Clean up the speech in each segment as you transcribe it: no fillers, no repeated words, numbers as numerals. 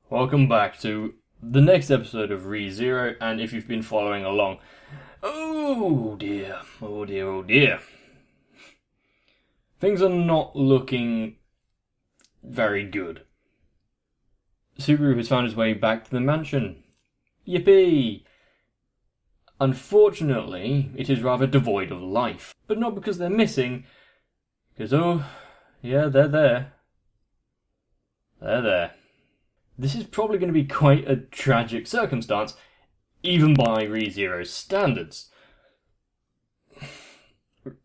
Welcome back to the next episode of ReZero, and if you've been following along, oh dear, oh dear, oh dear. Things are not looking very good. Subaru has found his way back to the mansion. Yippee! Unfortunately, it is rather devoid of life, but not because they're missing, because oh, yeah, they're there. They're there. This is probably going to be quite a tragic circumstance, even by ReZero's standards.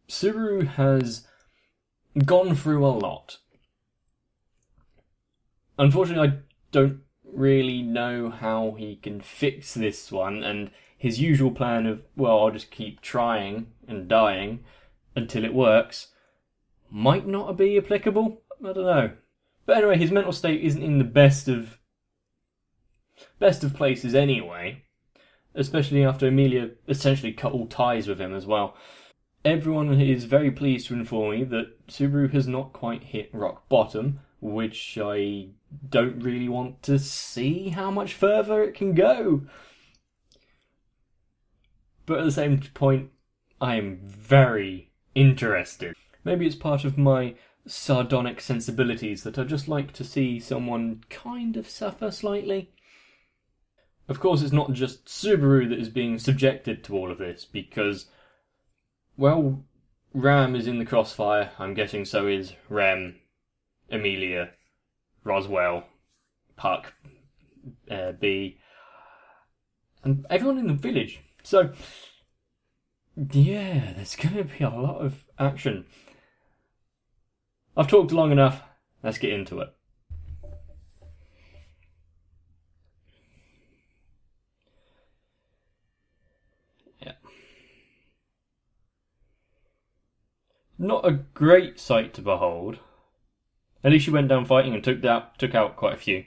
Subaru has gone through a lot. Unfortunately, I don't really know how he can fix this one, and his usual plan of, well, I'll just keep trying and dying until it works, might not be applicable. I don't know. But anyway, his mental state isn't in the best of places anyway, especially after Amelia essentially cut all ties with him as well. Everyone is very pleased to inform me that Subaru has not quite hit rock bottom, which I don't really want to see how much further it can go. But at the same point, I am very interested. Maybe it's part of my sardonic sensibilities that I just like to see someone kind of suffer slightly. Of course, it's not just Subaru that is being subjected to all of this, because, well, Ram is in the crossfire. I'm guessing so is Rem, Amelia, Roswell, Puck, B, and everyone in the village. So, yeah, there's going to be a lot of action. I've talked long enough. Let's get into it. Not a great sight to behold. At least she went down fighting and took out quite a few.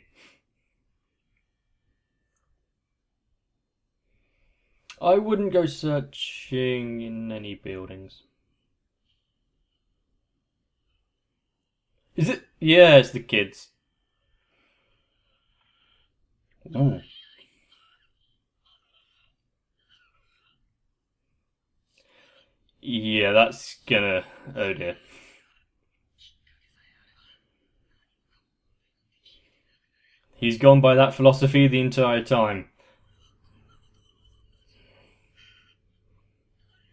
I wouldn't go searching in any buildings. Is it? Yeah, it's the kids. Ooh. Yeah, that's gonna... oh dear. He's gone by that philosophy the entire time.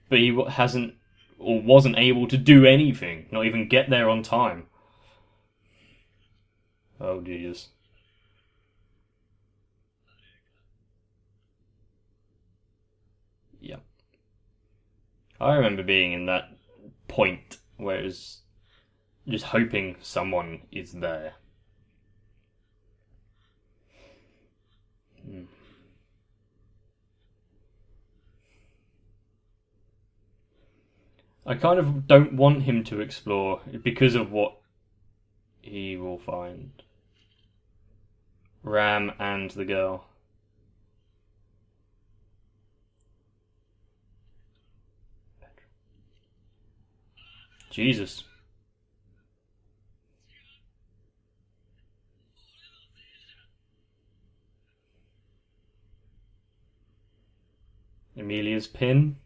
But he hasn't, or wasn't able to do anything. Not even get there on time. Oh, Jesus. Yeah. I remember being in that point where it was just hoping someone is there. I kind of don't want him to explore because of what he will find. Ram and the girl. Jesus. Amelia's pin.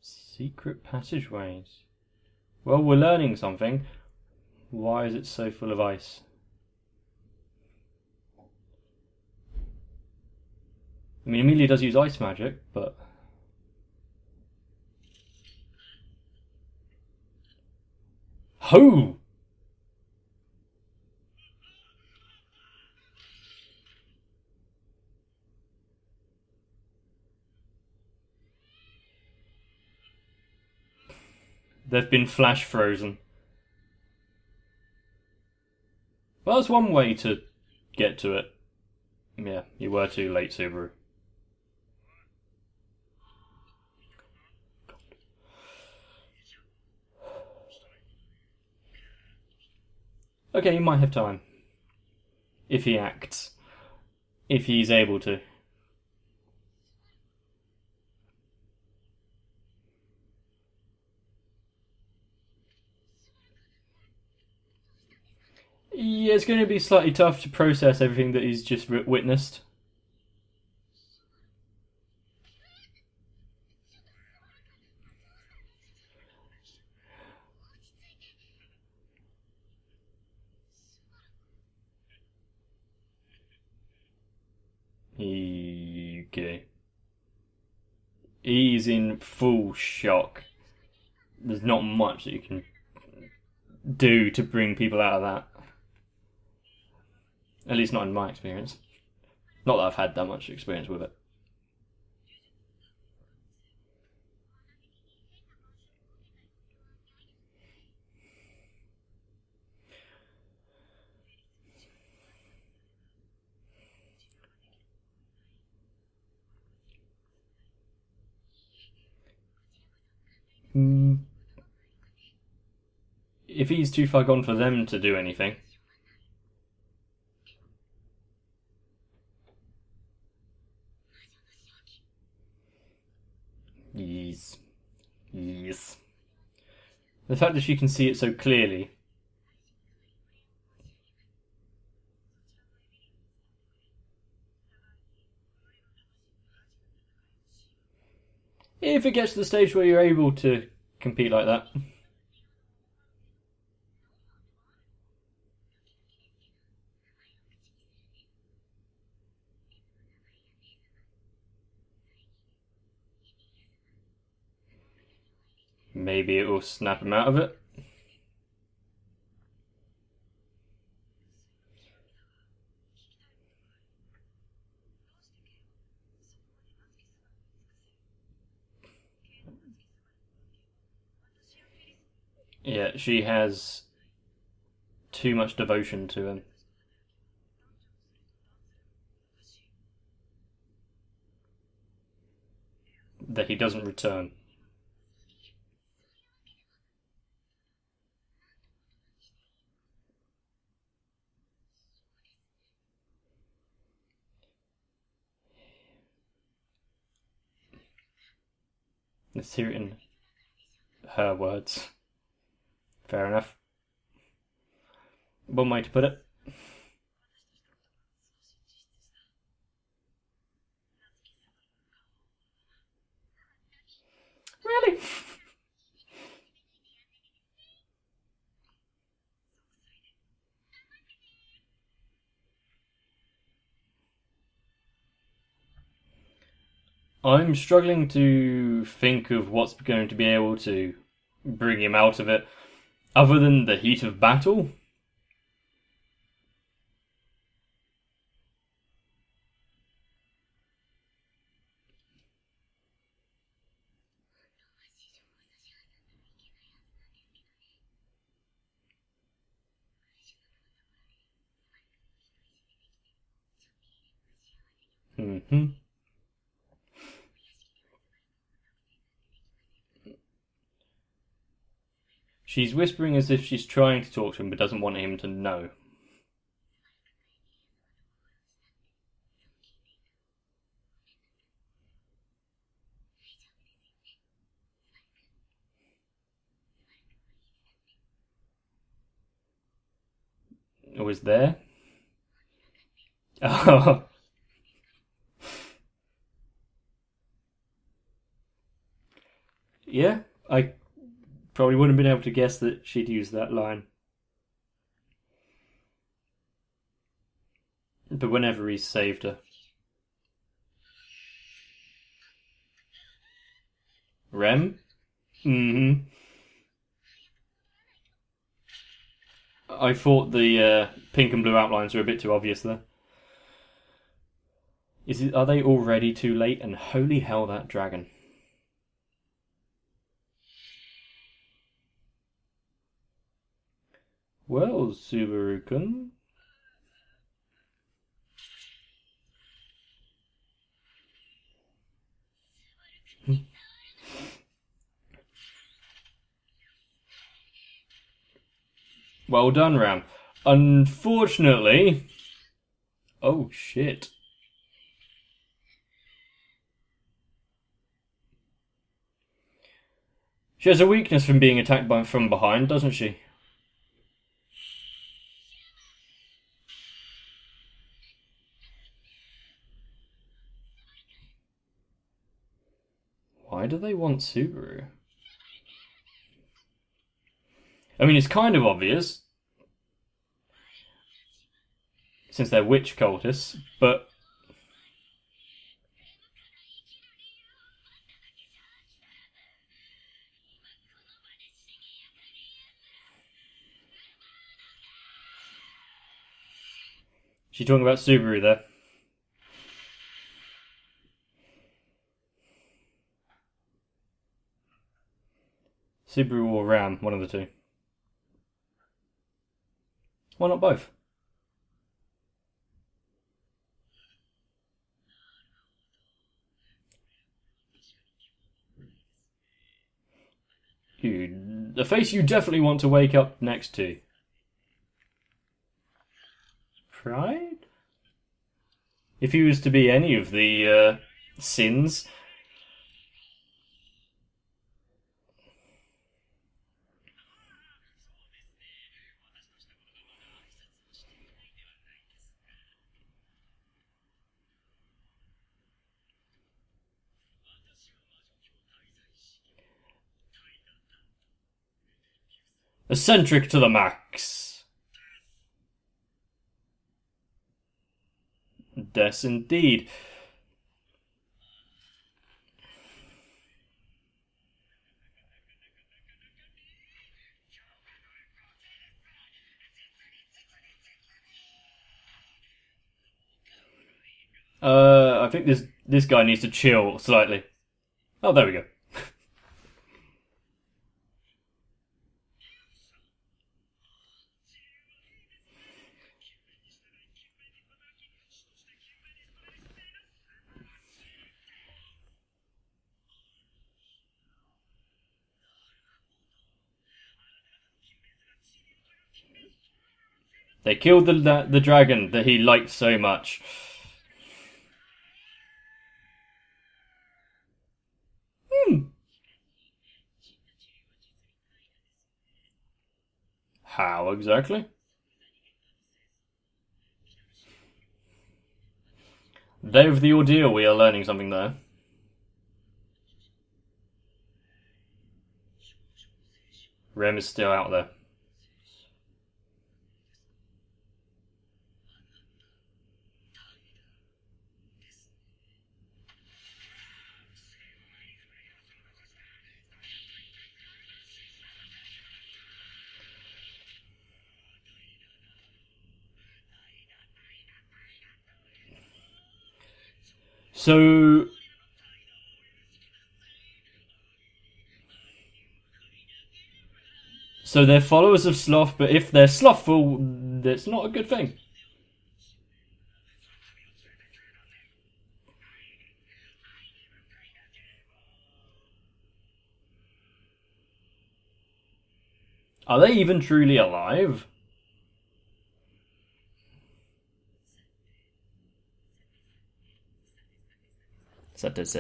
Secret passageways. Well, we're learning something. Why is it so full of ice? I mean, Amelia does use ice magic, but... Ho! They've been flash frozen. Well, that's one way to get to it. Yeah, you were too late, Subaru. Okay, he might have time. If he acts. If he's able to. Yeah, it's going to be slightly tough to process everything that he's just witnessed. Okay. He's in full shock. There's not much that you can do to bring people out of that. At least not in my experience. Not that I've had that much experience with it. If he's too far gone for them to do anything. Yes. Yes. The fact that she can see it so clearly. If it gets to the stage where you're able to compete like that. Maybe it will snap him out of it. Yeah, she has too much devotion to him. That he doesn't return. Let's hear it in her words. Fair enough. One way to put it. Really? I'm struggling to think of what's going to be able to bring him out of it, other than the heat of battle. Hmm. She's whispering as if she's trying to talk to him but doesn't want him to know. It was there? Oh. Yeah, I probably wouldn't have been able to guess that she'd use that line. But whenever he's saved her. Rem? Mm hmm. I thought the pink and blue outlines were a bit too obvious there. Are they already too late? And holy hell, that dragon. Well, Subaru-kun. Well done, Ram. Unfortunately... Oh, shit. She has a weakness from being attacked from behind, doesn't she? Why do they want Subaru? I mean, it's kind of obvious, since they're witch cultists, but... She's talking about Subaru there. Subaru or Ram, one of the two. Why not both? The face you definitely want to wake up next to. Pride? If he was to be any of the sins... Eccentric to the max. Des indeed. I think this guy needs to chill slightly. Oh, there we go. They killed the dragon that he liked so much. How exactly? Day of the ordeal, we are learning something there. Rem is still out there. So they're followers of Sloth, but if they're slothful, that's not a good thing. Are they even truly alive? Sate.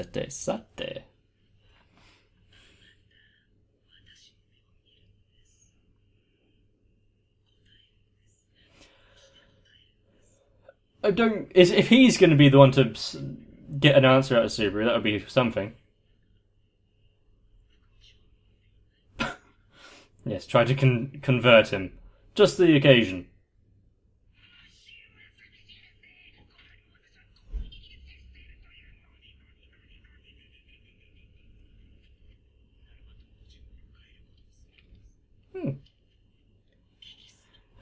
I don't... If he's going to be the one to get an answer out of Subaru, that would be something. Yes, try to convert him. Just the occasion.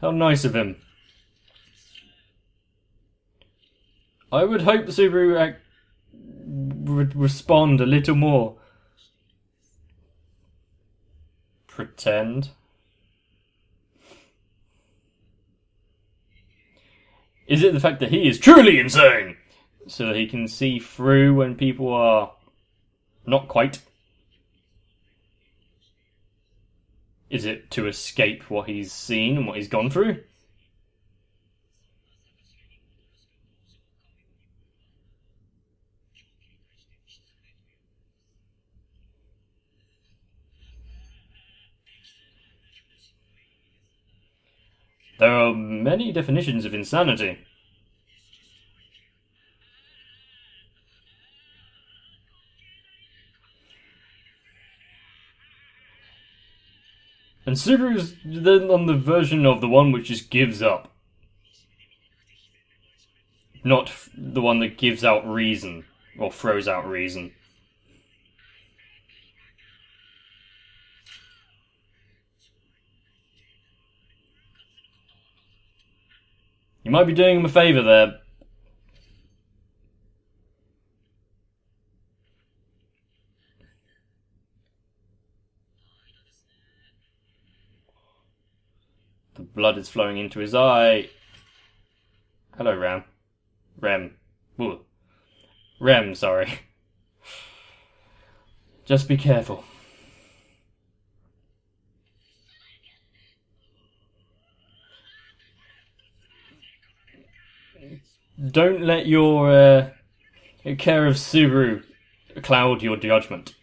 How nice of him. I would hope the Subaru would respond a little more. Pretend. Is it the fact that he is truly insane? So that he can see through when people are not quite? Is it to escape what he's seen and what he's gone through? There are many definitions of insanity. And Subaru's then on the version of the one which just gives up. Not the one that gives out reason, or throws out reason. You might be doing him a favour there. The blood is flowing into his eye. Hello, Ram. Rem. Ooh. Rem, sorry. Just be careful. Don't let your care of Subaru cloud your judgment.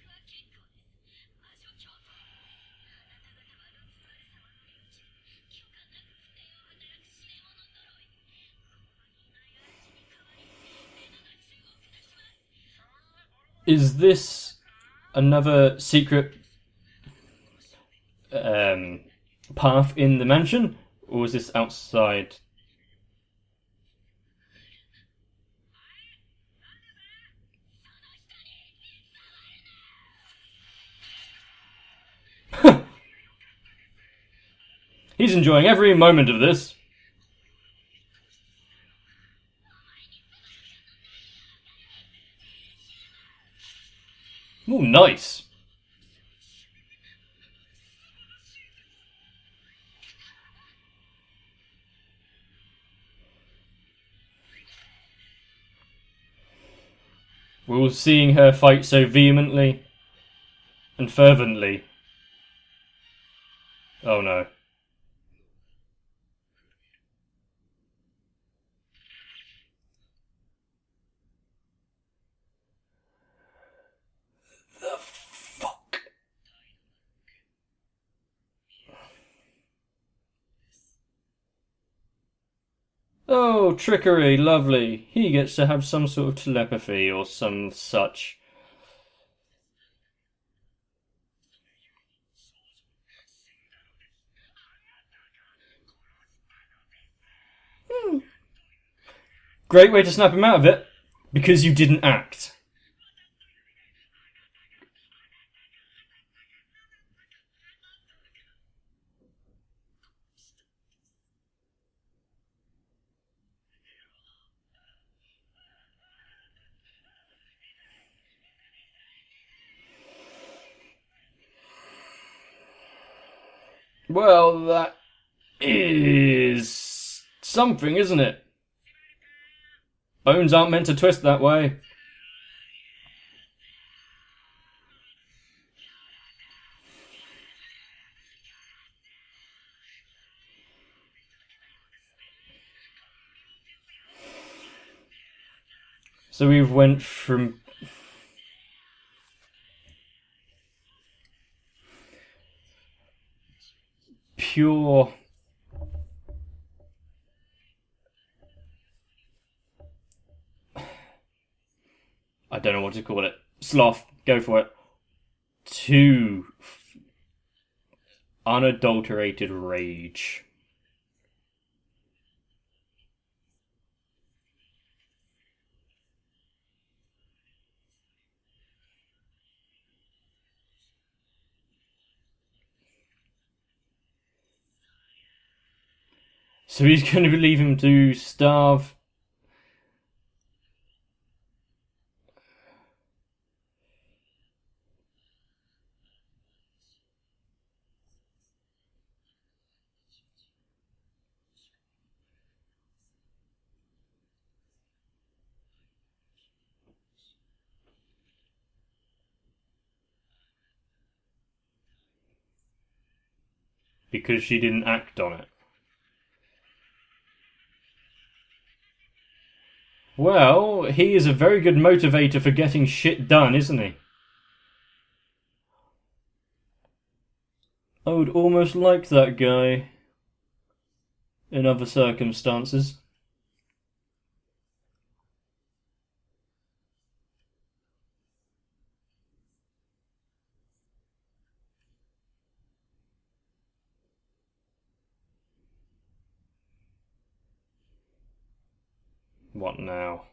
Is this another secret path in the mansion? Or is this outside? He's enjoying every moment of this. Ooh, nice. We're seeing her fight so vehemently and fervently. Oh no. The fuck? Oh, trickery, lovely. He gets to have some sort of telepathy or some such. Great way to snap him out of it, because you didn't act. Well, that is something, isn't it? Bones aren't meant to twist that way. So we've went from pure I don't know what to call it. Sloth, go for it. To unadulterated rage. So he's going to leave him to starve. Because she didn't act on it. Well, he is a very good motivator for getting shit done, isn't he? I would almost like that guy. in other circumstances. What now?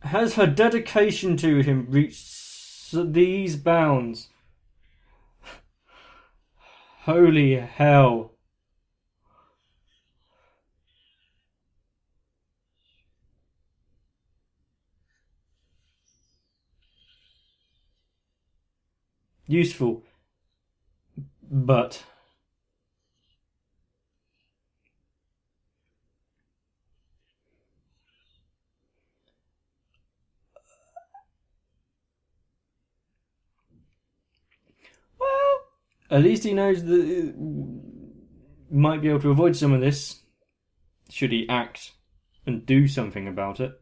Has her dedication to him reached these bounds? Holy hell. Useful. But... well, at least he knows that he might be able to avoid some of this, should he act and do something about it.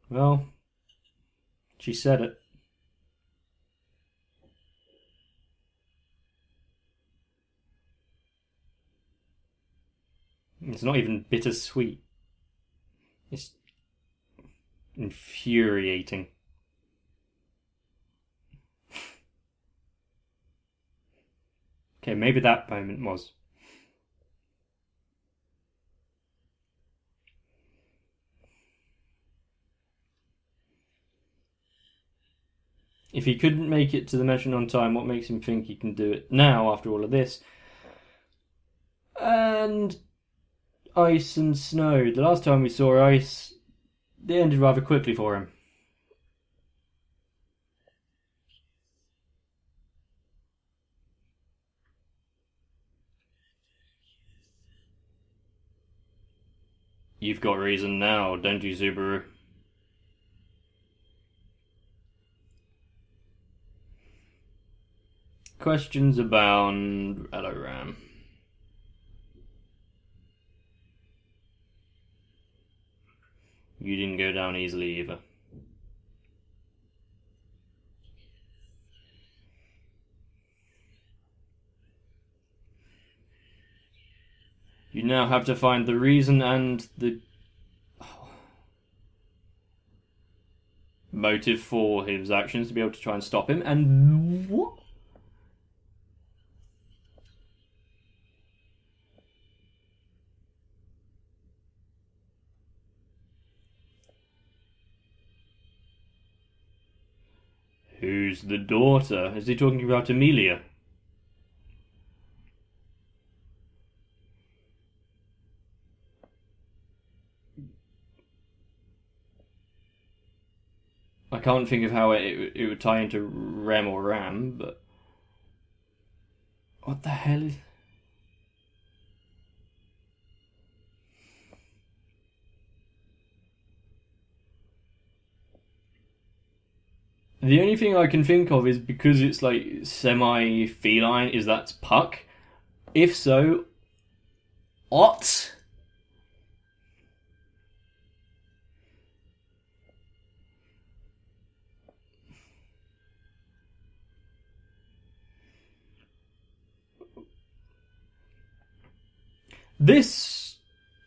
Well, she said it. It's not even bittersweet. It's infuriating. Okay, maybe that moment was. If he couldn't make it to the mansion on time, what makes him think he can do it now after all of this? And ice and snow. The last time we saw ice, it ended rather quickly for him. You've got reason now, don't you, Subaru? Questions abound. Hello, Ram. You didn't go down easily either. You now have to find the reason and the motive for his actions to be able to try and stop him. And what? Who's the daughter? Is he talking about Amelia? I can't think of how it would tie into Rem or Ram, but... what the hell is... The only thing I can think of is because it's like semi-feline, is that's Puck? If so, what? This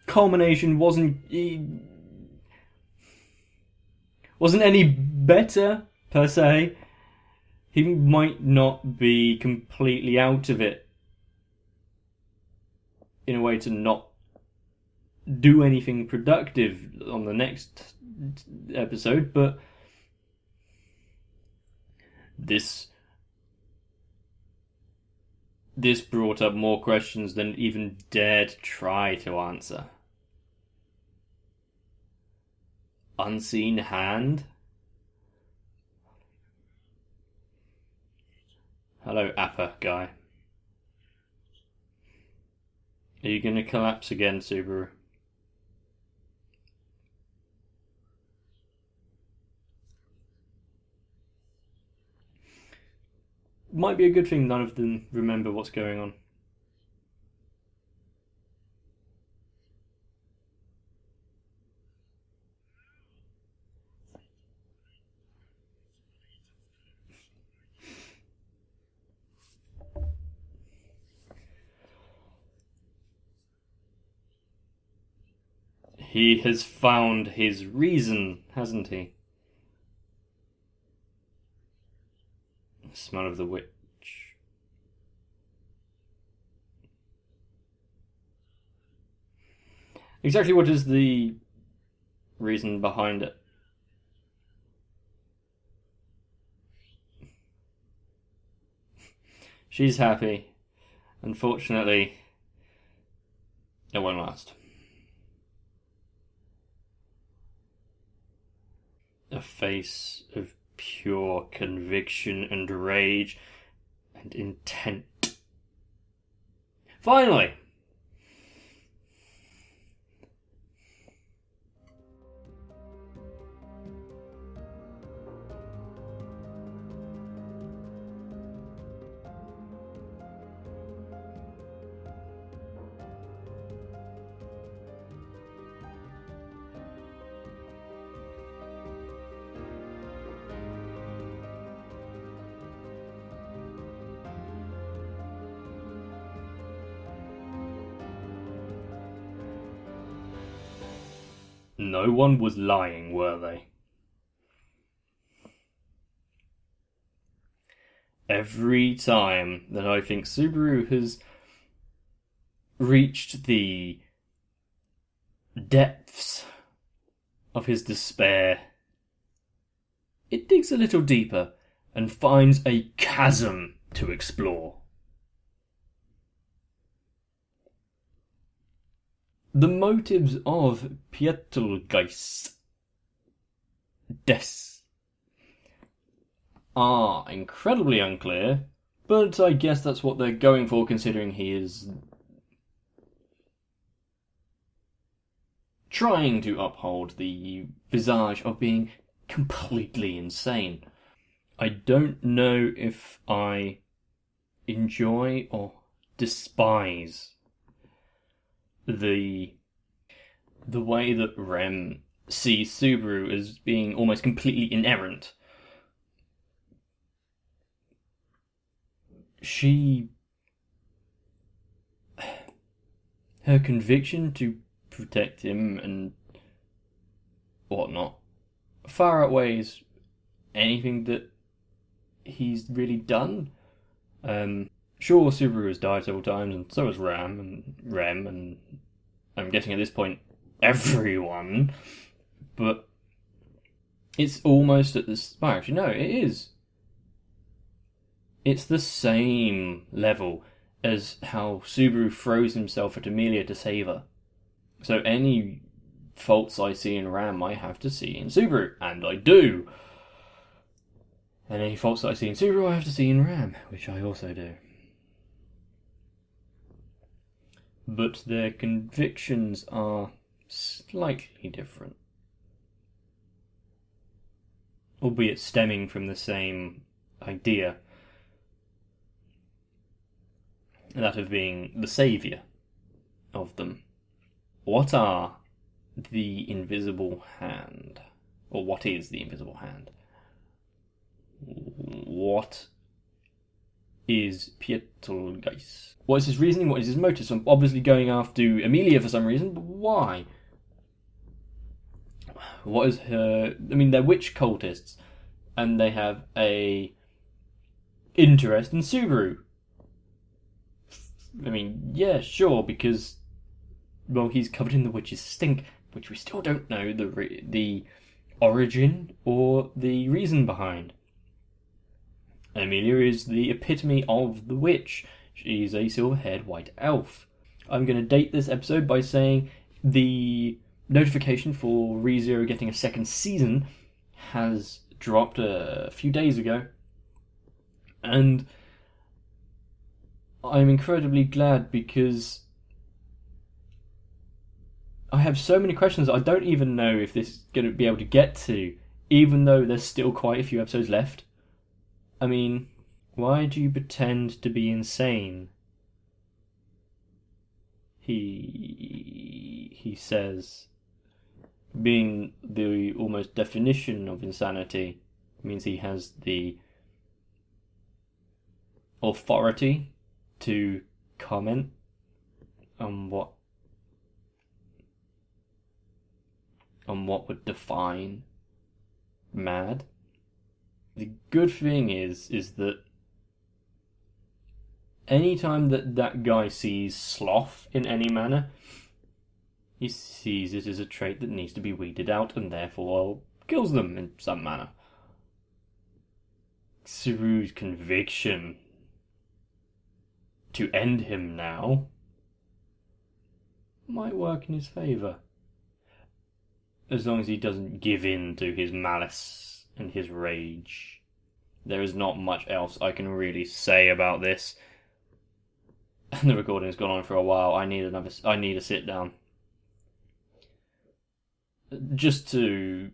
culmination wasn't any better per se. He might not be completely out of it in a way to not do anything productive on the next episode, but this brought up more questions than even dared try to answer. Unseen hand? Hello, Appa guy. Are you going to collapse again, Subaru? Might be a good thing none of them remember what's going on. He has found his reason, hasn't he? The smell of the witch. Exactly what is the reason behind it? She's happy. Unfortunately, it won't last. A face of pure conviction and rage and intent. Finally! No one was lying, were they? Every time that I think Subaru has reached the depths of his despair, it digs a little deeper and finds a chasm to explore. The motives of Pietelgeist are incredibly unclear, but I guess that's what they're going for, considering he is trying to uphold the visage of being completely insane. I don't know if I enjoy or despise the way that Rem sees Subaru as being almost completely inerrant. Her conviction to protect him and whatnot far outweighs anything that he's really done. Sure, Subaru has died several times, and so has Ram and Rem, and I'm guessing at this point everyone. But it's almost at this. Well, actually, no, it is. It's the same level as how Subaru throws himself at Amelia to save her. So any faults I see in Ram, I have to see in Subaru, and I do. And any faults that I see in Subaru, I have to see in Ram, which I also do. But their convictions are slightly different, albeit stemming from the same idea, that of being the saviour of them. What are the Invisible Hand? Or what is the Invisible Hand? What is Pietelgeist? What is his reasoning? What is his motive? So I'm obviously going after Amelia for some reason, but why? What is her... I mean, they're witch cultists, and they have a interest in Subaru. I mean, yeah, sure, because, well, he's covered in the witch's stink, which we still don't know the origin or the reason behind. Amelia is the epitome of the witch. She's a silver-haired white elf. I'm going to date this episode by saying the notification for ReZero getting a second season has dropped a few days ago. And I'm incredibly glad, because I have so many questions I don't even know if this is going to be able to get to, even though there's still quite a few episodes left. I mean, why do you pretend to be insane? He says, being the almost definition of insanity means he has the authority to comment on what would define mad. The good thing is that anytime that guy sees sloth in any manner, he sees it as a trait that needs to be weeded out and therefore kills them in some manner. Saru's conviction to end him now might work in his favour. As long as he doesn't give in to his malice and his rage. There is not much else I can really say about this. And the recording's gone on for a while. I need a sit down. Just to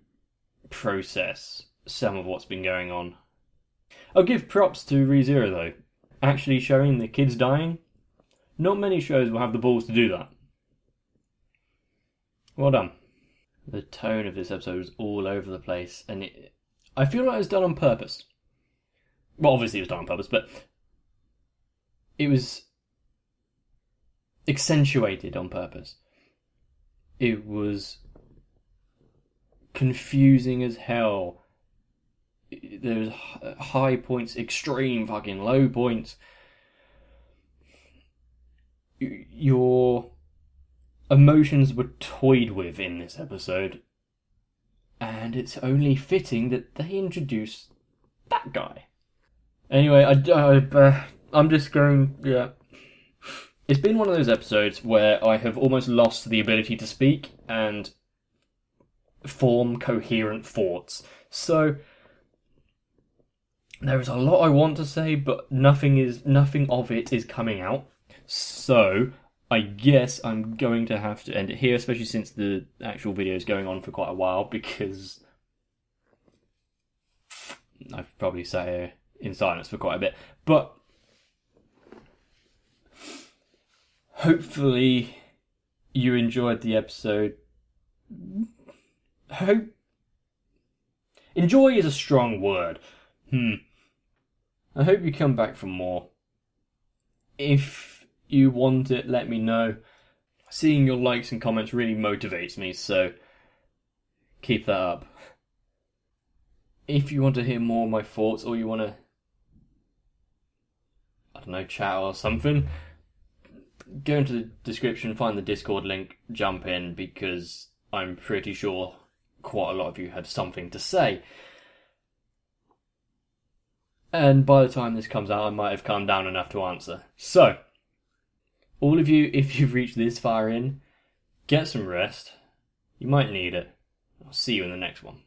process some of what's been going on. I'll give props to ReZero though. Actually showing the kids dying. Not many shows will have the balls to do that. Well done. The tone of this episode was all over the place, and I feel like it was done on purpose. Well, obviously it was done on purpose, but it was accentuated on purpose. It was confusing as hell. There was high points, extreme fucking low points. Your emotions were toyed with in this episode, and it's only fitting that they introduce that guy. Anyway, I'm just going, yeah. It's been one of those episodes where I have almost lost the ability to speak and form coherent thoughts. So there is a lot I want to say, but nothing of it is coming out. So I guess I'm going to have to end it here, especially since the actual video is going on for quite a while, because I've probably sat here in silence for quite a bit. But hopefully you enjoyed the episode. Enjoy is a strong word. I hope you come back for more. If you want it, let me know. Seeing your likes and comments really motivates me, so keep that up. If you want to hear more of my thoughts, or you want to, I don't know, chat or something, go into the description, find the Discord link, jump in, because I'm pretty sure quite a lot of you have something to say. And by the time this comes out, I might have calmed down enough to answer. So, all of you, if you've reached this far in, get some rest. You might need it. I'll see you in the next one.